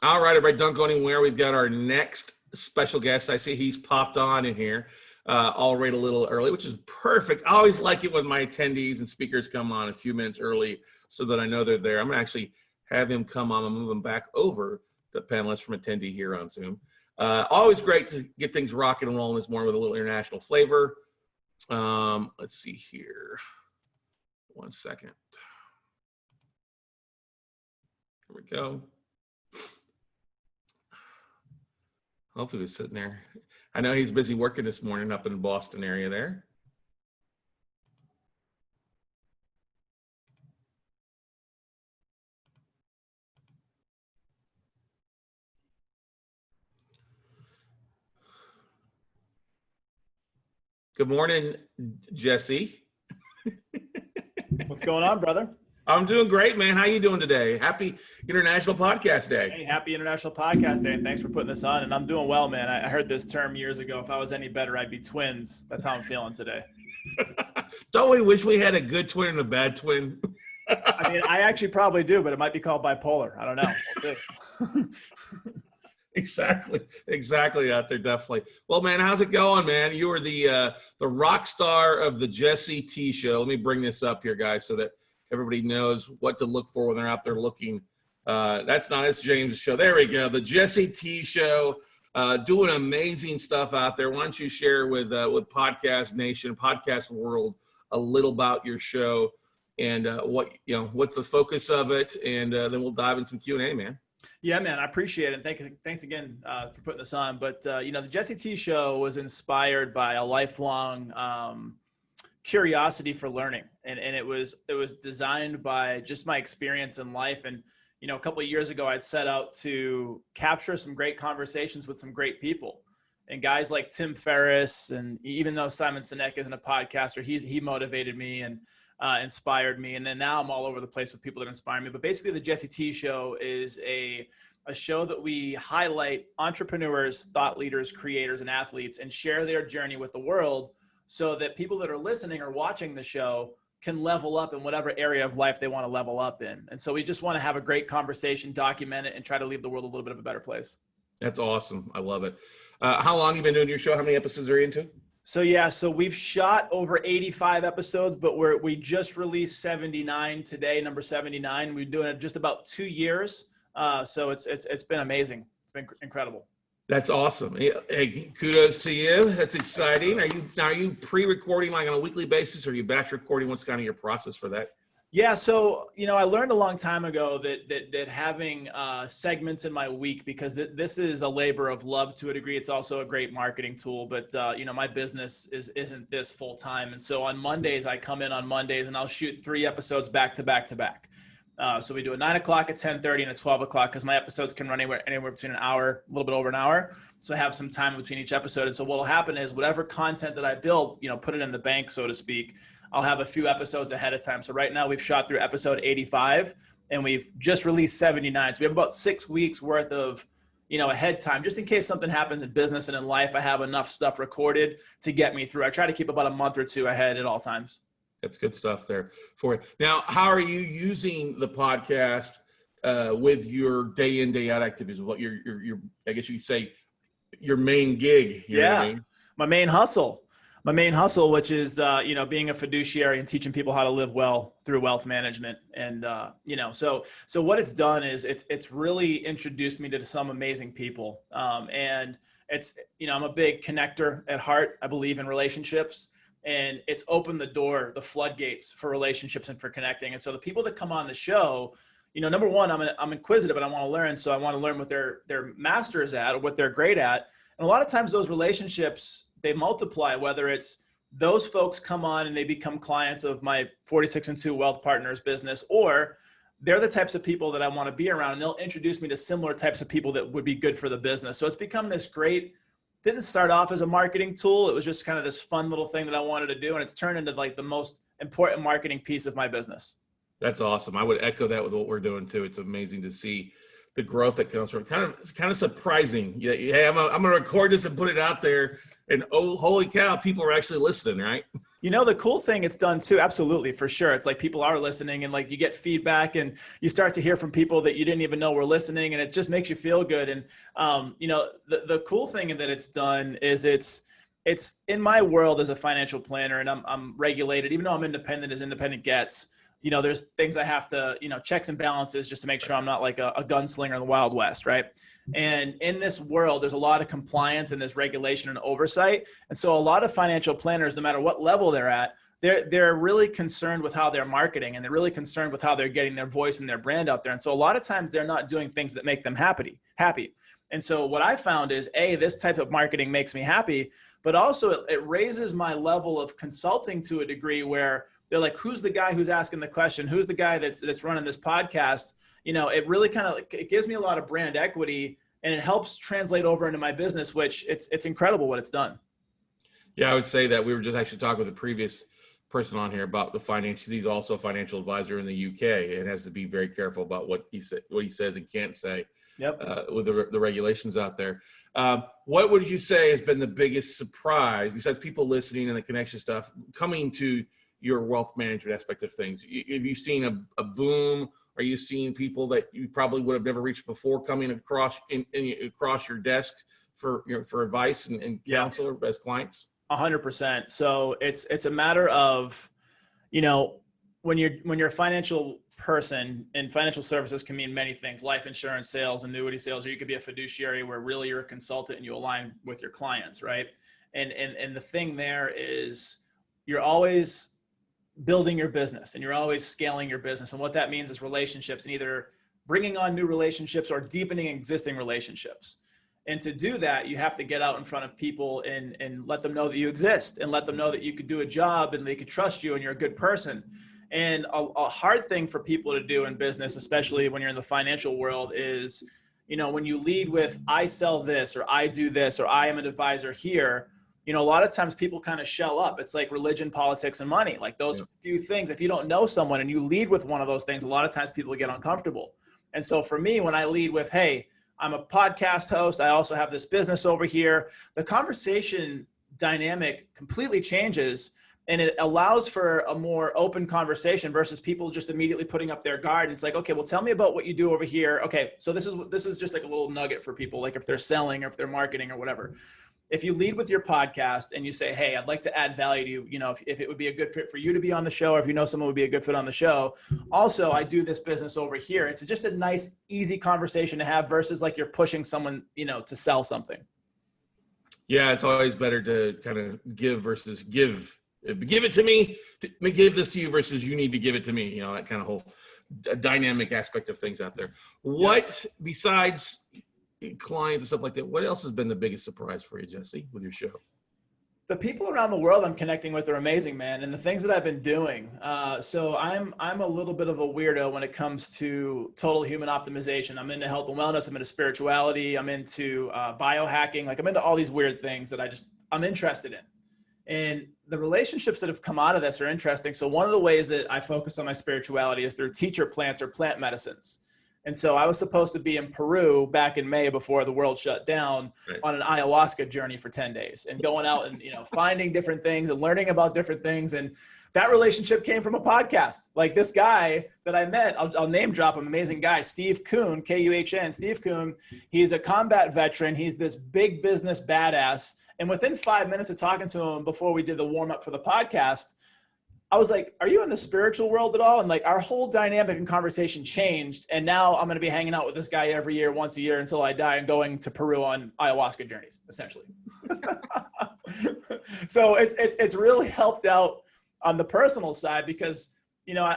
All right, everybody, don't go anywhere. We've got our next special guest. I see he's popped on in here already a little early, which is perfect. I always like it when my attendees and speakers come on a few minutes early so that I know they're there. I'm going to actually have him come on and move him back over to panelist from attendee here on Zoom. Always great to get things rocking and rolling this morning with a little international flavor. Let's see here. 1 second. Here we go. Hopefully he's sitting there. I know he's busy working this morning up in the Boston area there. Good morning, Jesse. What's going on, brother? I'm doing great, man. How you doing today? Happy International Podcast Day. Hey, happy International Podcast Day. Thanks for putting this on. And I'm doing well, man. I heard this term years ago. If I was any better, I'd be twins. That's how I'm feeling today. Don't we wish we had a good twin and a bad twin? I mean, I actually probably do, but it might be called bipolar. I don't know. We'll see. Exactly out there, definitely. Well, man, how's it going, man? You are the rock star of the Jesse T Show. Let me bring this up here, guys, so that everybody knows what to look for when they're out there looking. That's not it's James' show. There we go. The Jesse T Show, doing amazing stuff out there. Why don't you share with Podcast Nation, Podcast World, a little about your show and what's the focus of it, and then we'll dive in some Q&A, man. Yeah, man, I appreciate it. Thanks again for putting this on. But the Jesse T Show was inspired by a lifelong curiosity for learning, and it was designed by just my experience in life. And a couple of years ago, I'd set out to capture some great conversations with some great people, and guys like Tim Ferriss. And even though Simon Sinek isn't a podcaster, he motivated me and inspired me. And then now I'm all over the place with people that inspire me. But basically, the Jesse T Show is a show that we highlight entrepreneurs, thought leaders, creators, and athletes, and share their journey with the world, so that people that are listening or watching the show can level up in whatever area of life they want to level up in. And so we just want to have a great conversation, document it, and try to leave the world a little bit of a better place. That's awesome. I love it. How long have you been doing your show? How many episodes are you into? So we've shot over 85 episodes, but we just released 79 today, number 79. We've been doing it just about 2 years. So it's been amazing. It's been incredible. That's awesome. Hey, kudos to you. That's exciting. Are you pre-recording like on a weekly basis, or are you batch recording? What's kind of your process for that? Yeah, so I learned a long time ago that having segments in my week, because this is a labor of love to a degree. It's also a great marketing tool, but my business isn't this full time, and so on Mondays I come in on Mondays and I'll shoot 3 episodes back to back to back. So we do a 9 o'clock, a 10:30, and a 12 o'clock, because my episodes can run anywhere between an hour, a little bit over an hour. So I have some time between each episode. And so what will happen is whatever content that I build, put it in the bank, so to speak, I'll have a few episodes ahead of time. So right now we've shot through episode 85 and we've just released 79. So we have about 6 weeks worth of, ahead time, just in case something happens in business and in life. I have enough stuff recorded to get me through. I try to keep about a month or 2 ahead at all times. That's good stuff there for you. Now, how are you using the podcast with your day in, day out activities? What your I guess you could say your main gig. You know what I mean? My main hustle, which is, being a fiduciary and teaching people how to live well through wealth management. And, so what it's done is it's really introduced me to some amazing people. And it's, I'm a big connector at heart. I believe in relationships. And it's opened the floodgates for relationships and for connecting. And so the people that come on the show, number one, I'm inquisitive and I want to learn. So I want to learn what their master's at or what they're great at. And a lot of times those relationships, they multiply, whether it's those folks come on and they become clients of my 46 and 2 Wealth Partners business, or they're the types of people that I want to be around, and they'll introduce me to similar types of people that would be good for the business. So it's become this great, didn't start off as a marketing tool. It was just kind of this fun little thing that I wanted to do. And it's turned into like the most important marketing piece of my business. That's awesome. I would echo that with what we're doing too. It's amazing to see the growth that comes from it. It's kind of surprising. Yeah, I'm going to record this and put it out there, and oh, holy cow, people are actually listening, right? You know, the cool thing it's done too, absolutely, for sure. It's like people are listening and like you get feedback and you start to hear from people that you didn't even know were listening, and it just makes you feel good. And, you know, the cool thing that it's done is it's in my world as a financial planner, and I'm regulated, even though I'm independent as independent gets. You know, there's things I have to, you know, checks and balances just to make sure I'm not like a gunslinger in the Wild West, right? And in this world, there's a lot of compliance and there's regulation and oversight. And so a lot of financial planners, no matter what level they're at, they're really concerned with how they're marketing, and they're really concerned with how they're getting their voice and their brand out there. And so a lot of times they're not doing things that make them happy. And so what I found is, this type of marketing makes me happy, but also it raises my level of consulting to a degree where they're like, who's the guy who's asking the question? Who's the guy that's running this podcast? You know, it really it gives me a lot of brand equity, and it helps translate over into my business, which it's incredible what it's done. Yeah, I would say that we were just actually talking with a previous person on here about the finances. He's also a financial advisor in the UK and has to be very careful about what he says and can't say. Yep. With the regulations out there. What would you say has been the biggest surprise, besides people listening and the connection stuff, coming to your wealth management aspect of things? Have you seen a boom? Are you seeing people that you probably would have never reached before coming across across your desk for advice and counsel as clients? 100%. So it's a matter of, you know, when you're a financial person, and financial services can mean many things: life insurance sales, annuity sales, or you could be a fiduciary where really you're a consultant and you align with your clients, right? And the thing there is you're always building your business and you're always scaling your business. And what that means is relationships, and either bringing on new relationships or deepening existing relationships. And to do that, you have to get out in front of people and let them know that you exist, and let them know that you could do a job and they could trust you and you're a good person. And a hard thing for people to do in business, especially when you're in the financial world, is, you know, when you lead with, I sell this, or I do this, or I am an advisor here, you know, a lot of times people kind of shell up. It's like religion, politics, and money. Like those few things, if you don't know someone and you lead with one of those things, a lot of times people get uncomfortable. And so for me, when I lead with, hey, I'm a podcast host, I also have this business over here, the conversation dynamic completely changes. And it allows for a more open conversation versus people just immediately putting up their guard. And it's like, okay, well, tell me about what you do over here. Okay, so this is just like a little nugget for people, like if they're selling or if they're marketing or whatever. If you lead with your podcast and you say, hey, I'd like to add value to you, you know, if it would be a good fit for you to be on the show, or if you know someone would be a good fit on the show. Also, I do this business over here. It's just a nice, easy conversation to have versus like you're pushing someone, you know, to sell something. Yeah, it's always better to kind of give versus give. Give it to me, give this to you versus you need to give it to me. You know, that kind of whole dynamic aspect of things out there. What, besides clients and stuff like that, what else has been the biggest surprise for you, Jesse, with your show? The people around the world I'm connecting with are amazing, man. And the things that I've been doing. So I'm a little bit of a weirdo when it comes to total human optimization. I'm into health and wellness. I'm into spirituality. I'm into biohacking. Like I'm into all these weird things that I'm interested in. And the relationships that have come out of this are interesting. So one of the ways that I focus on my spirituality is through teacher plants or plant medicines. And so I was supposed to be in Peru back in May before the world shut down on an ayahuasca journey for 10 days and going out and, you know, finding different things and learning about different things. And that relationship came from a podcast. Like this guy that I met, I'll name drop him, amazing guy, Steve Kuhn, Kuhn, Steve Kuhn. He's a combat veteran. He's this big business badass. And within 5 minutes of talking to him before we did the warm up for the podcast, I was like, are you in the spiritual world at all? And like our whole dynamic and conversation changed. And now I'm going to be hanging out with this guy every year, once a year until I die, and going to Peru on ayahuasca journeys, essentially. So it's really helped out on the personal side because, you know,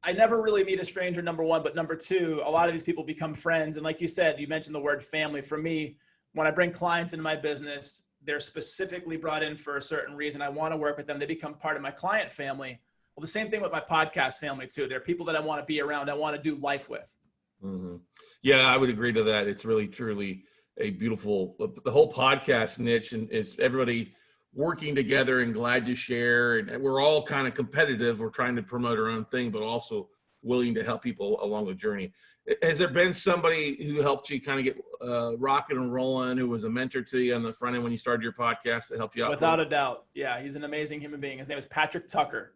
I never really meet a stranger, number one, but number two, a lot of these people become friends. And like you said, you mentioned the word family. For me, when I bring clients into my business, they're specifically brought in for a certain reason. I want to work with them. They become part of my client family. Well, the same thing with my podcast family too. They're people that I want to be around. I want to do life with. Mm-hmm. Yeah, I would agree to that. It's really, truly a beautiful, the whole podcast niche, and is everybody working together and glad to share. And we're all kind of competitive. We're trying to promote our own thing, but also willing to help people along the journey. Has there been somebody who helped you kind of get rocking and rolling, who was a mentor to you on the front end when you started your podcast that helped you out? Without a doubt. Yeah. He's an amazing human being. His name is Patrick Tucker.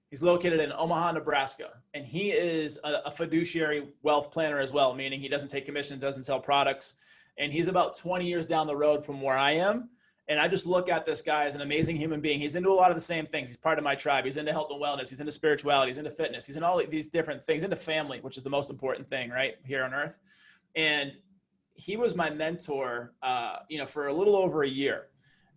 He's located in Omaha, Nebraska, and he is a fiduciary wealth planner as well, meaning he doesn't take commission, doesn't sell products. And he's about 20 years down the road from where I am. And I just look at this guy as an amazing human being. He's into a lot of the same things. He's part of my tribe. He's into health and wellness. He's into spirituality. He's into fitness. He's in all these different things, into family, which is the most important thing, right, here on earth. And he was my mentor, for a little over a year,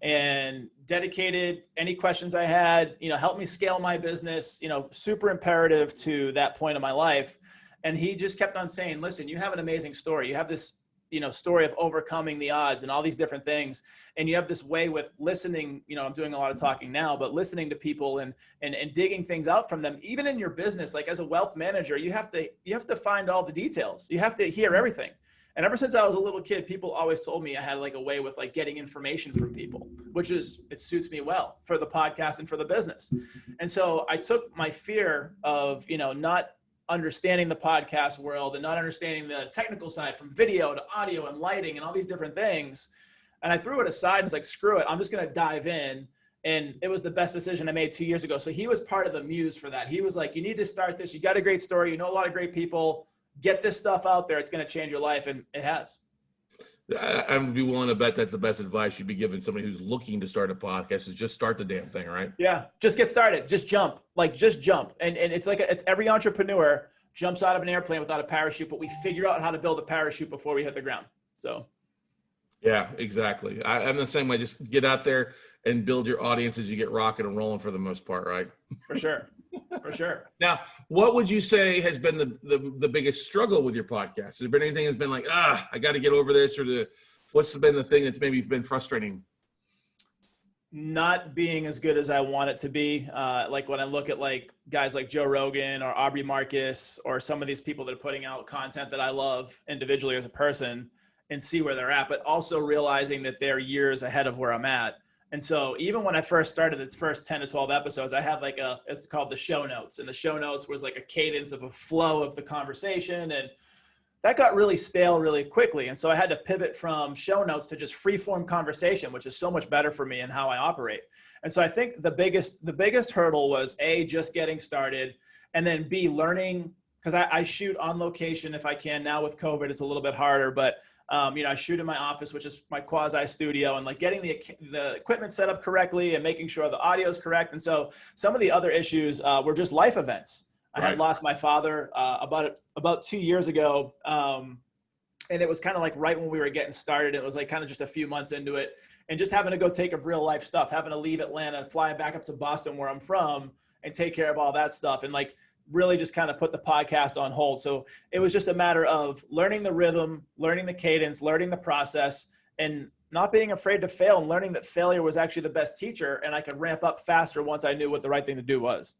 and dedicated any questions I had, helped me scale my business, super imperative to that point of my life. And he just kept on saying, listen, you have an amazing story. You have this story of overcoming the odds and all these different things. And you have this way with listening, I'm doing a lot of talking now, but listening to people and digging things out from them, even in your business, like as a wealth manager, you have to find all the details. You have to hear everything. And ever since I was a little kid, people always told me I had like a way with like getting information from people, it suits me well for the podcast and for the business. And so I took my fear of, not understanding the podcast world and not understanding the technical side, from video to audio and lighting and all these different things. And I threw it aside and was like, screw it. I'm just going to dive in. And it was the best decision I made 2 years ago. So he was part of the muse for that. He was like, you need to start this. You got a great story. You know a lot of great people. Get this stuff out there. It's going to change your life. And it has. I would be willing to bet that's the best advice you'd be giving somebody who's looking to start a podcast, is just start the damn thing, right? Yeah. Just get started. Just jump. Just jump. And it's like it's every entrepreneur jumps out of an airplane without a parachute, but we figure out how to build a parachute before we hit the ground. So. Yeah, exactly. I'm the same way. Just get out there and build your audience as you get rocking and rolling for the most part, right? For sure. For sure. Now, what would you say has been the biggest struggle with your podcast? Has there been anything that's been like, I got to get over this, or what's been the thing that's maybe been frustrating? Not being as good as I want it to be. Like when I look at like guys like Joe Rogan or Aubrey Marcus or some of these people that are putting out content that I love individually as a person, and see where they're at, but also realizing that they're years ahead of where I'm at. And so even when I first started its first 10 to 12 episodes, I had like it's called the show notes, and the show notes was like a cadence of a flow of the conversation. And that got really stale really quickly. And so I had to pivot from show notes to just free form conversation, which is so much better for me and how I operate. And so I think the biggest hurdle was A, just getting started, and then B, learning, because I shoot on location if I can. Now with COVID, it's a little bit harder, but I shoot in my office, which is my quasi studio, and like getting the equipment set up correctly and making sure the audio is correct. And so some of the other issues were just life events. I had lost my father about 2 years ago. And it was kind of like right when we were getting started. It was like kind of just a few months into it, and just having to go take of real life stuff, having to leave Atlanta and fly back up to Boston where I'm from and take care of all that stuff. And like really just kind of put the podcast on hold. So it was just a matter of learning the rhythm, learning the cadence, learning the process, and not being afraid to fail, and learning that failure was actually the best teacher, and I could ramp up faster once I knew what the right thing to do was.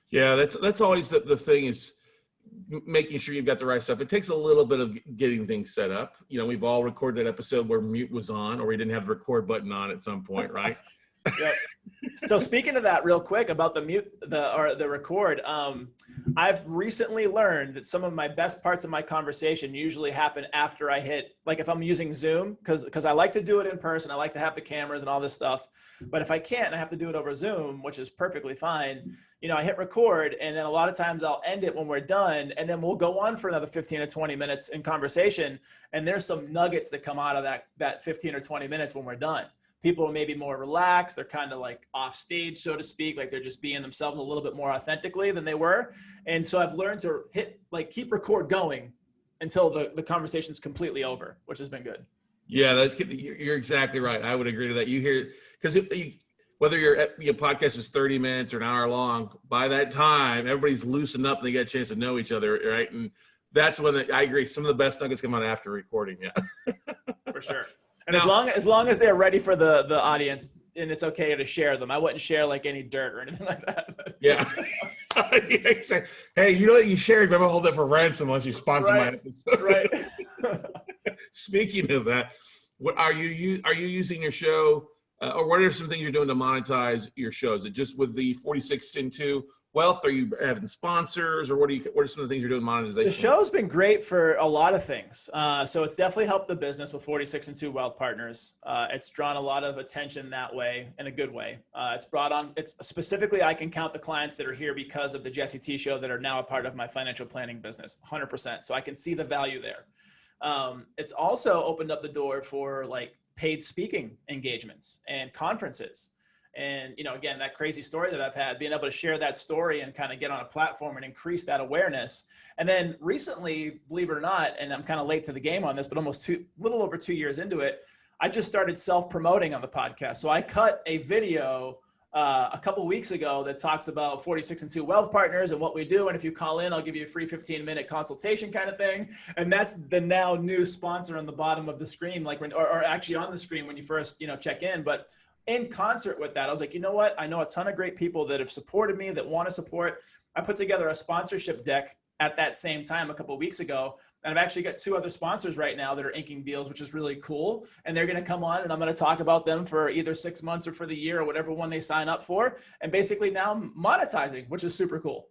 Yeah, that's always the thing, is making sure you've got the right stuff. It takes a little bit of getting things set up. We've all recorded that episode where mute was on, or we didn't have the record button on at some point, right? Yep. So speaking of that real quick about the record, I've recently learned that some of my best parts of my conversation usually happen after I hit, like if I'm using Zoom, because I like to do it in person. I like to have the cameras and all this stuff. But if I can't, I have to do it over Zoom, which is perfectly fine. I hit record, and then a lot of times I'll end it when we're done, and then we'll go on for another 15 or 20 minutes in conversation. And there's some nuggets that come out of that 15 or 20 minutes when we're done. People are maybe more relaxed. They're kind of like off stage, so to speak. Like they're just being themselves a little bit more authentically than they were. And so I've learned to keep record going until the conversation's completely over, which has been good. Yeah, you're exactly right. I would agree to that. You hear, because whether your podcast is 30 minutes or an hour long, by that time, everybody's loosened up and they get a chance to know each other, right? And that's when I agree. Some of the best nuggets come out after recording. Yeah, for sure. And now, as long as they're ready for the audience, and it's okay to share them. I wouldn't share like any dirt or anything like that. Yeah. Hey, you know what you shared? Remember, hold that for ransom unless you sponsor my episode. Right. Speaking of that, what are you using your show, or what are some things you're doing to monetize your shows? Is it just with the 46 into, wealth? Are you having sponsors, or what are some of the things you're doing monetization? The show's been great for a lot of things. So it's definitely helped the business with 46 and 2 Wealth Partners. It's drawn a lot of attention that way, in a good way. It's specifically, I can count the clients that are here because of the Jesse T Show that are now a part of my financial planning business, 100%. So I can see the value there. It's also opened up the door for like paid speaking engagements and conferences. And, again, that crazy story that I've had, being able to share that story and kind of get on a platform and increase that awareness. And then recently, believe it or not, and I'm kind of late to the game on this, but little over 2 years into it, I just started self-promoting on the podcast. So I cut a video a couple weeks ago that talks about 46 and 2 Wealth Partners and what we do. And if you call in, I'll give you a free 15-minute consultation kind of thing. And that's the now new sponsor on the bottom of the screen, like or actually on the screen when you first, check in. But in concert with that, I was like, you know what? I know a ton of great people that have supported me, that want to support. I put together a sponsorship deck at that same time a couple of weeks ago. And I've actually got 2 other sponsors right now that are inking deals, which is really cool. And they're going to come on and I'm going to talk about them for either 6 months or for the year or whatever one they sign up for. And basically now monetizing, which is super cool.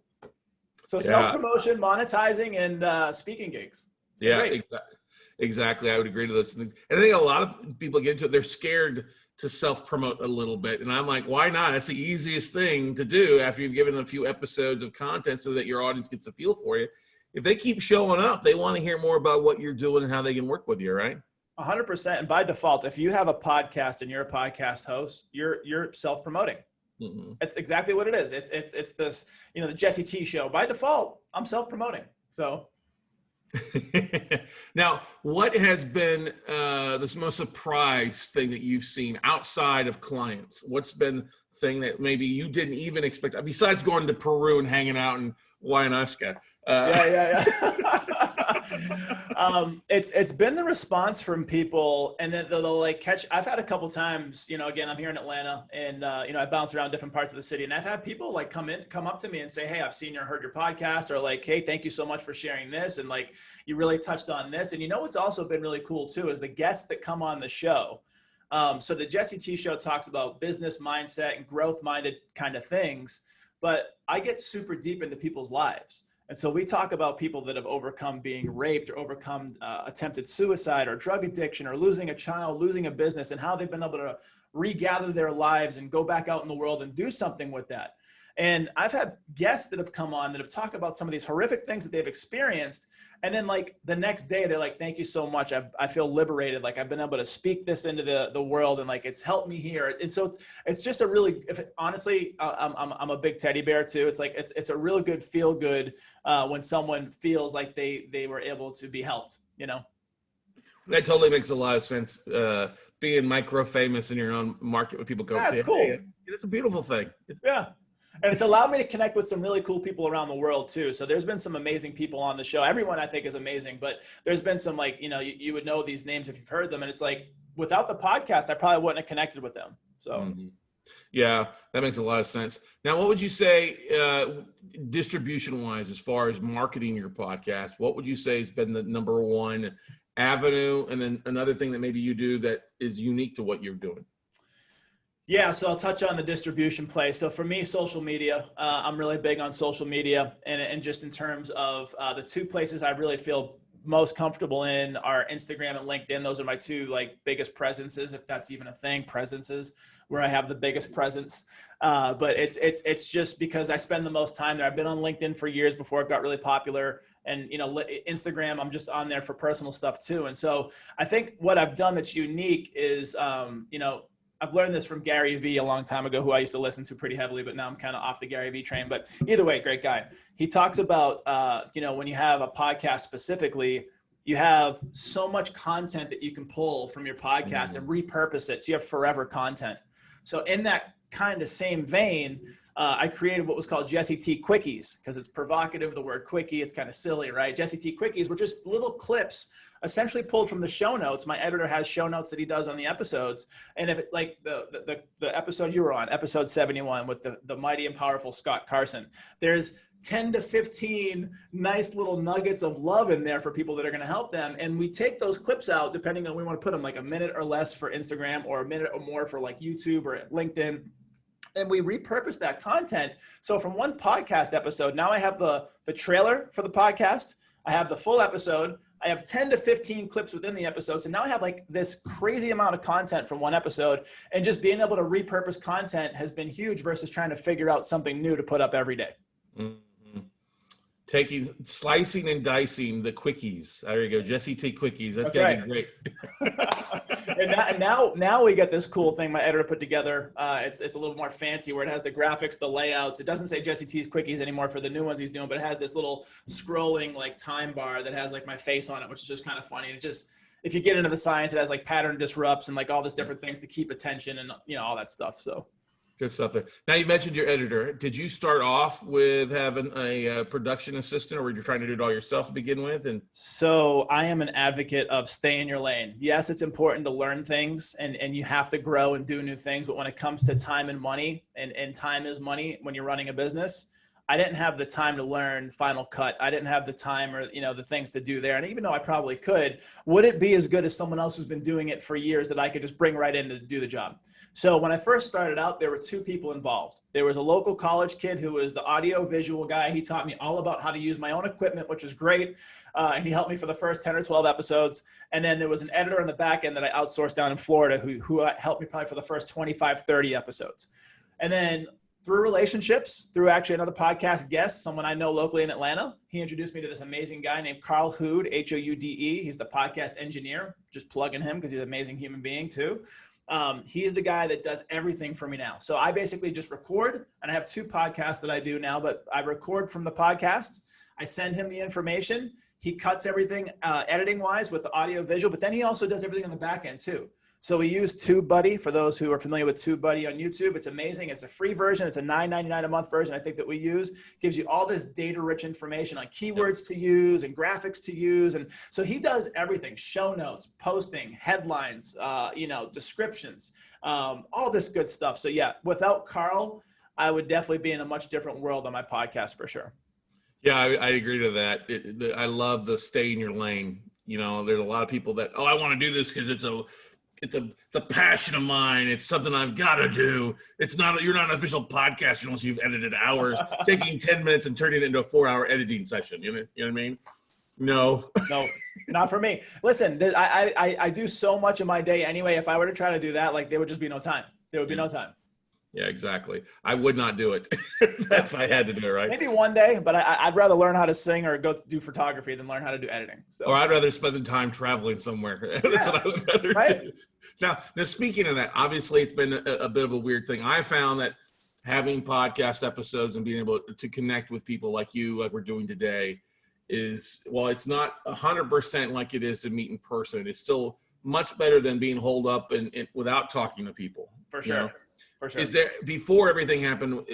So self-promotion, monetizing, and speaking gigs. Yeah, exactly. I would agree to those things. And I think a lot of people get into it. They're scared to self-promote a little bit. And I'm like, why not? That's the easiest thing to do after you've given a few episodes of content so that your audience gets a feel for you. If they keep showing up, they want to hear more about what you're doing and how they can work with you, right? 100%. And by default, if you have a podcast and you're a podcast host, you're self-promoting. Mm-hmm. That's exactly what it is. It's this, the Jesse T Show. By default, I'm self-promoting. So now, what has been the most surprise thing that you've seen outside of clients? What's been the thing that maybe you didn't even expect, besides going to Peru and hanging out in Huayna? It's been the response from people, and then they'll like catch. I've had a couple times, again, I'm here in Atlanta, and I bounce around different parts of the city, and I've had people like come up to me and say, hey, I've seen or heard your podcast, or like, hey, thank you so much for sharing this, and like you really touched on this. And what's also been really cool too is the guests that come on the show. So the Jesse T Show talks about business mindset and growth minded kind of things, but I get super deep into people's lives. And so we talk about people that have overcome being raped or overcome attempted suicide or drug addiction or losing a child, losing a business, and how they've been able to regather their lives and go back out in the world and do something with that. And I've had guests that have come on that have talked about some of these horrific things that they've experienced. And then like the next day, they're like, thank you so much. I feel liberated. Like I've been able to speak this into the world, and like, it's helped me here. And so it's just a really, honestly, I'm a big teddy bear too. It's like, it's a really good feel good when someone feels like they were able to be helped, That totally makes a lot of sense. Being micro famous in your own market when people go, that's cool. Hey, it's a beautiful thing. Yeah. And it's allowed me to connect with some really cool people around the world too. So there's been some amazing people on the show. Everyone I think is amazing, but there's been some like, you would know these names if you've heard them. And it's like, without the podcast, I probably wouldn't have connected with them. So mm-hmm. Yeah, that makes a lot of sense. Now, what would you say distribution wise, as far as marketing your podcast, what would you say has been the number one avenue? And then another thing that maybe you do that is unique to what you're doing? Yeah, so I'll touch on the distribution play. So for me, social media, I'm really big on social media, and just in terms of the 2 places I really feel most comfortable in are Instagram and LinkedIn. Those are my 2 like biggest presences, if that's even a thing, presences, where I have the biggest presence. But it's just because I spend the most time there. I've been on LinkedIn for years before it got really popular. And, Instagram, I'm just on there for personal stuff too. And so I think what I've done that's unique is, I've learned this from Gary Vee a long time ago, who I used to listen to pretty heavily, but now I'm kind of off the Gary Vee train. But either way, great guy. He talks about, when you have a podcast specifically, you have so much content that you can pull from your podcast and repurpose it. So you have forever content. So in that kind of same vein, I created what was called Jesse T Quickies, because it's provocative, the word quickie, it's kind of silly, right? Jesse T Quickies were just little clips essentially pulled from the show notes. My editor has show notes that he does on the episodes. And if it's like the episode you were on, episode 71 with the mighty and powerful Scott Carson, there's 10 to 15 nice little nuggets of love in there for people that are going to help them. And we take those clips out, depending on, we want to put them like a minute or less for Instagram, or a minute or more for like YouTube or LinkedIn. and we repurpose that content. So from one podcast episode, now I have the trailer for the podcast. I have the full episode. I have 10 to 15 clips within the episode. So now I have like this crazy amount of content from one episode, and just being able to repurpose content has been huge versus trying to figure out something new to put up every day. Mm-hmm. Slicing and dicing the quickies. There you go. Jesse T quickies. That's going to be great. And now we get this cool thing my editor put together. It's a little more fancy where it has the graphics, the layouts. It doesn't say Jesse T's quickies anymore for the new ones he's doing, but it has this little scrolling like time bar that has like my face on it, which is just kind of funny. And it just, if you get into the science, it has like pattern disrupts and like all this different things to keep attention and, you know, all that stuff. So good stuff there. Now you mentioned your editor. Did you start off with having a production assistant, or were you trying to do it all yourself to begin with? And so I am an advocate of stay in your lane. Yes, it's important to learn things and you have to grow and do new things. But when it comes to time and money, and time is money when you're running a business, I didn't have the time to learn Final Cut. I didn't have the time or, you know, the things to do there. And even though I probably could, would it be as good as someone else who's been doing it for years that I could just bring right in to do the job? So when I first started out, there were two people involved. There was a local college kid who was the audio visual guy. He taught me all about how to use my own equipment, which was great. And he helped me for the first 10 or 12 episodes. And then there was an editor on the back end that I outsourced down in Florida who helped me probably for the first 25, 30 episodes. And then through relationships, through actually another podcast guest, someone I know locally in Atlanta, he introduced me to this amazing guy named Carl Hood, H-O-U-D-E. He's the podcast engineer. Just plugging him because he's an amazing human being too. He's the guy that does everything for me now. So I basically just record, and I have two podcasts that I do now, but I record from the podcasts. I send him the information. He cuts everything editing wise with the audio visual, but then he also does everything on the back end too. So we use TubeBuddy. For those who are familiar with TubeBuddy on YouTube, it's amazing. It's a free version. It's a $9.99 a month version, I think, that we use. Gives you all this data-rich information on keywords to use and graphics to use. And so he does everything: show notes, posting, headlines, descriptions, all this good stuff. So yeah, without Carl, I would definitely be in a much different world on my podcast for sure. Yeah, I agree to that. I love the stay in your lane. You know, there's a lot of people that, I want to do this because it's a passion of mine. It's something I've got to do. You're not an official podcaster unless you've edited hours, taking 10 minutes and turning it into a 4-hour editing session. You know what I mean? No, not for me. Listen, I do so much of my day anyway. If I were to try to do that, like, there would just be no time. There would be no time. Yeah, exactly. I would not do it if I had to do it, right? Maybe one day, but I'd rather learn how to sing or go do photography than learn how to do editing. So. Or I'd rather spend the time traveling somewhere. That's what I would rather do. Now, speaking of that, obviously it's been a bit of a weird thing. I found that having podcast episodes and being able to connect with people like you, like we're doing today, is, while it's not 100% like it is to meet in person, it's still much better than being holed up and without talking to people. For sure. You know? For sure. Is there, before everything happened,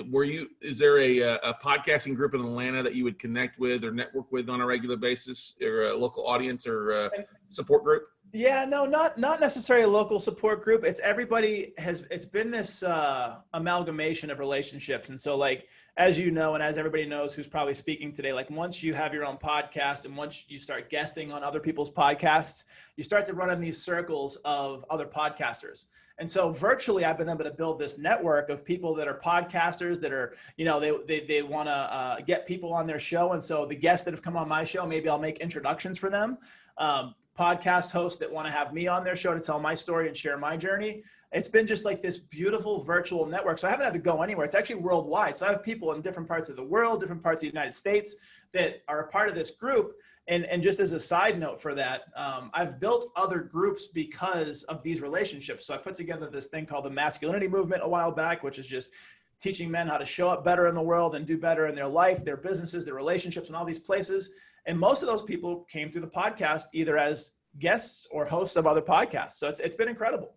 is there a podcasting group in Atlanta that you would connect with or network with on a regular basis, or a local audience or a support group? Yeah, no, not necessarily a local support group. It's been this amalgamation of relationships. And so, like, as you know, and as everybody knows who's probably speaking today, like, once you have your own podcast and once you start guesting on other people's podcasts, you start to run in these circles of other podcasters. And so virtually, I've been able to build this network of people that are podcasters that are, they want to get people on their show. And so the guests that have come on my show, maybe I'll make introductions for them. Podcast hosts that want to have me on their show to tell my story and share my journey. It's been just like this beautiful virtual network. So I haven't had to go anywhere. It's actually worldwide. So I have people in different parts of the world, different parts of the United States that are a part of this group. And just as a side note for that, I've built other groups because of these relationships. So I put together this thing called the Masculinity Movement a while back, which is just teaching men how to show up better in the world and do better in their life, their businesses, their relationships, and all these places. And most of those people came through the podcast either as guests or hosts of other podcasts. So it's been incredible.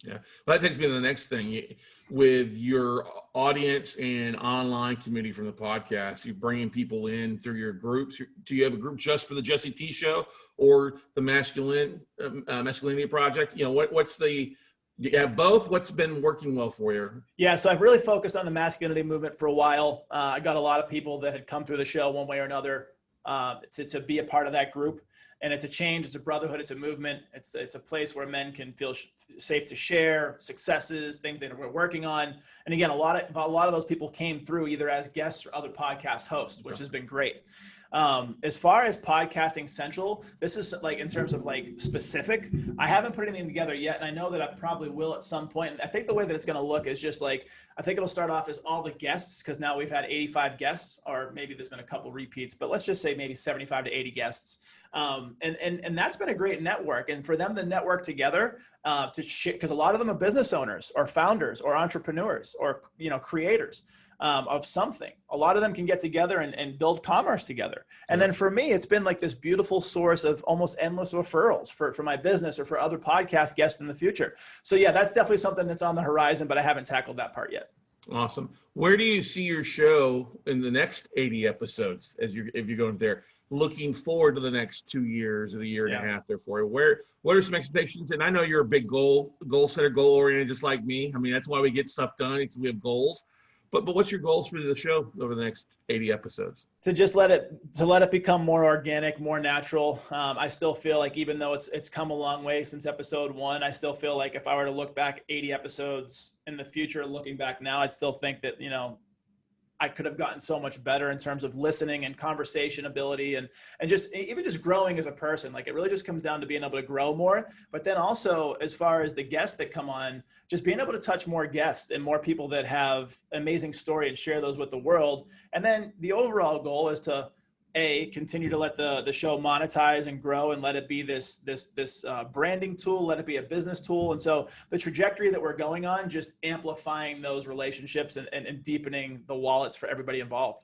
Yeah. Well, that takes me to the next thing. With your audience and online community from the podcast, you're bringing people in through your groups. Do you have a group just for the Jesse T Show or the Masculinity Project? Do you have both? What's been working well for you? Yeah, so I've really focused on the Masculinity Movement for a while. I got a lot of people that had come through the show one way or another to be a part of that group. And it's a change, it's a brotherhood, it's a movement. It's a place where men can feel safe to share successes, things that we're working on. And again, a lot of those people came through either as guests or other podcast hosts, which has been great. As far as podcasting central, this is like in terms of like specific, I haven't put anything together yet. And I know that I probably will at some point. And I think the way that it's going to look is just like, I think it'll start off as all the guests, because now we've had 85 guests, or maybe there's been a couple repeats, but let's just say maybe 75 to 80 guests. And that's been a great network. And for them to network together, because a lot of them are business owners or founders or entrepreneurs or, creators of something. A lot of them can get together and build commerce together. And then for me, it's been like this beautiful source of almost endless referrals for my business or for other podcast guests in the future. So yeah, that's definitely something that's on the horizon, but I haven't tackled that part yet. Awesome. Where do you see your show in the next 80 episodes if you're going there? Looking forward to the next 2 years or the year and a half there for you. What are some expectations? And I know you're a big goal setter, goal oriented, just like me. I mean, that's why we get stuff done, because we have goals. But what's your goals for the show over the next 80 episodes? To just let it become more organic, more natural. I still feel like even though it's come a long way since episode 1, I still feel like if I were to look back 80 episodes in the future, looking back now, I'd still think that, I could have gotten so much better in terms of listening and conversation ability and just even just growing as a person. Like, it really just comes down to being able to grow more. But then also, as far as the guests that come on, just being able to touch more guests and more people that have amazing story and share those with the world. And then the overall goal is to continue to let the show monetize and grow and let it be this branding tool, let it be a business tool. And so the trajectory that we're going on, just amplifying those relationships and deepening the wallets for everybody involved.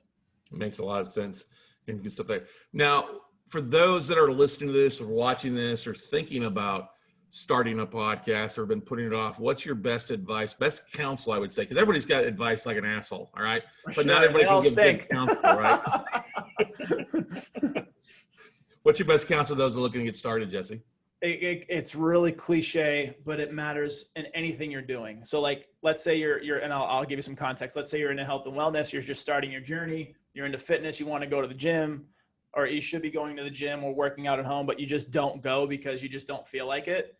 It makes a lot of sense and good stuff there. Now, for those that are listening to this or watching this or thinking about starting a podcast or been putting it off, what's your best advice, best counsel, I would say? Because everybody's got advice like an asshole, all right? But not everybody can give good counsel, right? What's your best counsel to those looking to get started, Jesse? It's really cliche, but it matters in anything you're doing. So like, let's say you're and I'll give you some context. Let's say you're into health and wellness. You're just starting your journey. You're into fitness. You want to go to the gym, or you should be going to the gym or working out at home, but you just don't go because you just don't feel like it.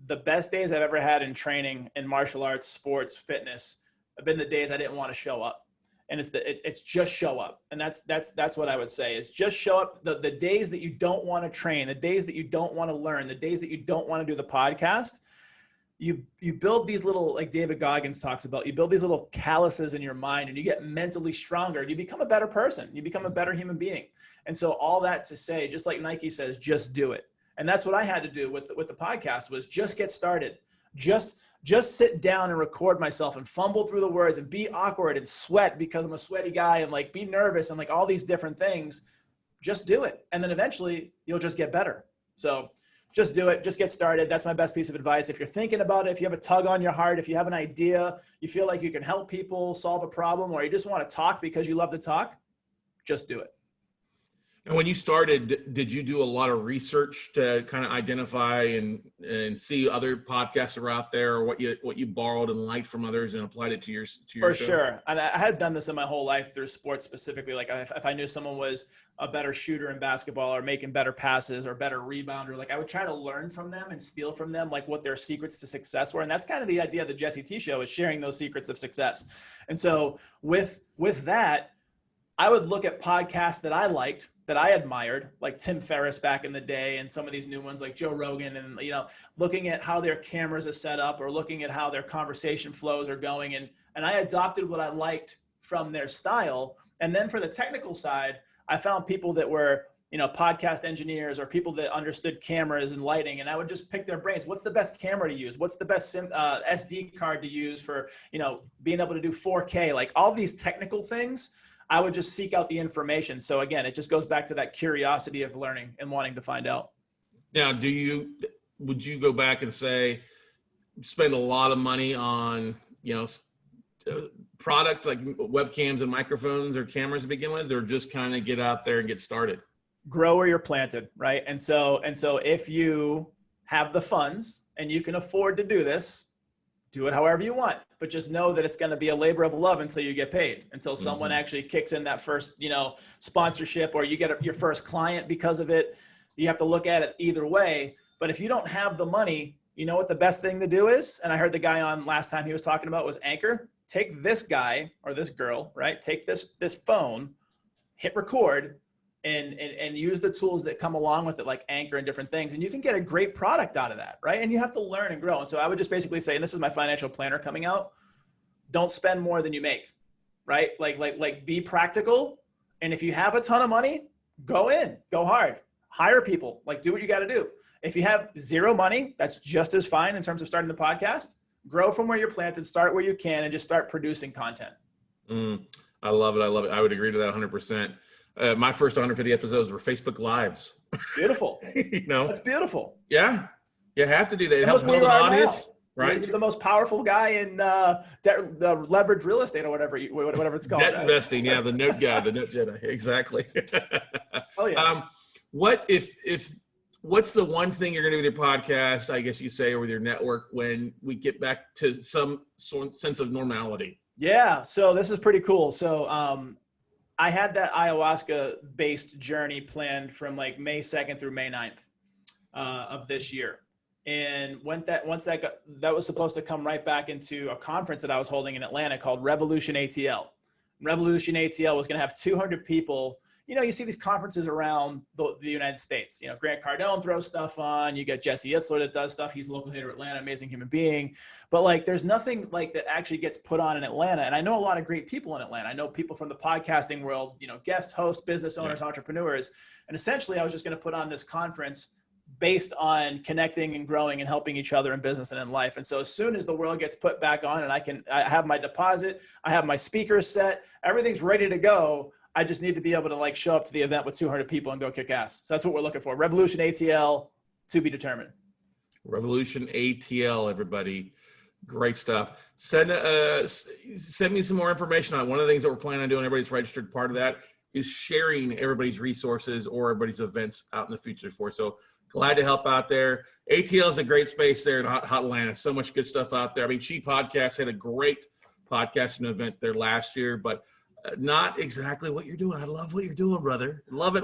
The best days I've ever had in training in martial arts, sports, fitness have been the days I didn't want to show up. And it's just show up. And that's what I would say is just show up. The days that you don't want to train, the days that you don't want to learn, the days that you don't want to do the podcast, you build these little, like David Goggins talks about, you build these little calluses in your mind and you get mentally stronger and you become a better person. You become a better human being. And so all that to say, just like Nike says, just do it. And that's what I had to do with the podcast was just get started. Just sit down and record myself and fumble through the words and be awkward and sweat because I'm a sweaty guy and like be nervous and like all these different things. Just do it. And then eventually you'll just get better. So just do it. Just get started. That's my best piece of advice. If you're thinking about it, if you have a tug on your heart, if you have an idea, you feel like you can help people solve a problem, or you just want to talk because you love to talk, just do it. And when you started, did you do a lot of research to kind of identify and see other podcasts are out there, or what you borrowed and liked from others and applied it to your For show? sure. And I had done this in my whole life through sports specifically. Like if I knew someone was a better shooter in basketball or making better passes or better rebounder, like I would try to learn from them and steal from them, like what their secrets to success were. And that's kind of the idea of the Jesse T Show, is sharing those secrets of success. And so with that, I would look at podcasts that I liked, that I admired, like Tim Ferriss back in the day, and some of these new ones like Joe Rogan, and looking at how their cameras are set up or looking at how their conversation flows are going, and I adopted what I liked from their style. And then for the technical side, I found people that were podcast engineers or people that understood cameras and lighting, and I would just pick their brains. What's the best camera to use? What's the best SD card to use for being able to do 4K? Like all these technical things, I would just seek out the information. So again, it just goes back to that curiosity of learning and wanting to find out. Now, would you go back and say, spend a lot of money on, product like webcams and microphones or cameras to begin with, or just kind of get out there and get started? Grow where you're planted, right? And so if you have the funds and you can afford to do this, do it however you want, but just know that it's going to be a labor of love until you get paid, until someone actually kicks in that first, sponsorship, or you get your first client because of it. You have to look at it either way. But if you don't have the money, you know what the best thing to do is? And I heard the guy on last time he was talking about was Anchor. Take this guy or this girl, right? Take this phone, hit record, and use the tools that come along with it, like Anchor and different things. And you can get a great product out of that, right? And you have to learn and grow. And so I would just basically say, and this is my financial planner coming out, don't spend more than you make, right? Like be practical. And if you have a ton of money, go hard, hire people, like do what you got to do. If you have zero money, that's just as fine in terms of starting the podcast. Grow from where you're planted, start where you can, and just start producing content. I love it. I would agree to that 100%. My first 150 episodes were Facebook Lives. Beautiful. You know, that's beautiful. Yeah. You have to do that. It helps build an audience. Now. Right. You're the most powerful guy in the leverage real estate or whatever it's called. Debt investing. Yeah. The note guy, the note Jedi. Exactly. Oh yeah. What's the one thing you're going to do with your podcast, I guess you say, or with your network when we get back to some sense of normality? Yeah. So this is pretty cool. So I had that ayahuasca-based journey planned from like May 2nd through May 9th of this year. And that was supposed to come right back into a conference that I was holding in Atlanta called Revolution ATL. Revolution ATL was going to have 200 people. You know, you see these conferences around the United States. You know, Grant Cardone throws stuff on. You got Jesse Itzler that does stuff. He's a local here in Atlanta, amazing human being. But like, there's nothing like that actually gets put on in Atlanta. And I know a lot of great people in Atlanta. I know people from the podcasting world, you know, guest hosts, business owners, entrepreneurs. And essentially, I was just going to put on this conference based on connecting and growing and helping each other in business and in life. And so as soon as the world gets put back on and I have my deposit, I have my speakers set, everything's ready to go. I just need to be able to like show up to the event with 200 people and go kick ass. So that's what we're looking for. Revolution ATL, to be determined. Revolution ATL, everybody. Great stuff. Send me some more information on it. One of the things that we're planning on doing, everybody's registered, part of that is sharing everybody's resources or everybody's events out in the future for. So glad to help out there. ATL is a great space there in hot Atlanta. So much good stuff out there. I mean, She Podcast had a great podcasting event there last year, but not exactly what you're doing. I love what you're doing, brother. Love it.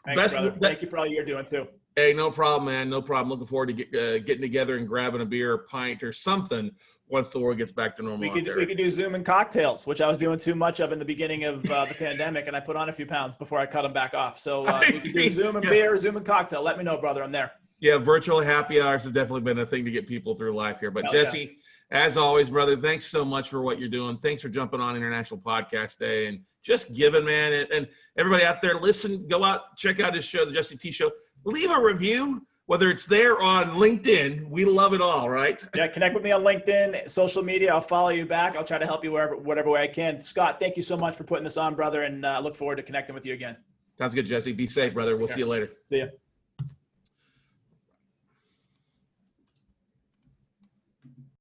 Thanks, brother. Thank you for all you're doing too. Hey, no problem, man. No problem. Looking forward to getting together and grabbing a beer, a pint, or something once the world gets back to normal. We could do Zoom and cocktails, which I was doing too much of in the beginning of the pandemic, and I put on a few pounds before I cut them back off. So we could do Zoom and beer, Zoom and cocktail. Let me know, brother. I'm there. Yeah, virtual happy hours have definitely been a thing to get people through life here. But Jesse, as always, brother, thanks so much for what you're doing. Thanks for jumping on International Podcast Day and just giving, man. And everybody out there, listen, go out, check out his show, The Jesse T Show. Leave a review, whether it's there or on LinkedIn. We love it all, right? Yeah, connect with me on LinkedIn, social media. I'll follow you back. I'll try to help you whatever way I can. Scott, thank you so much for putting this on, brother, and I look forward to connecting with you again. Sounds good, Jesse. Be safe, brother. We'll see you later. See ya.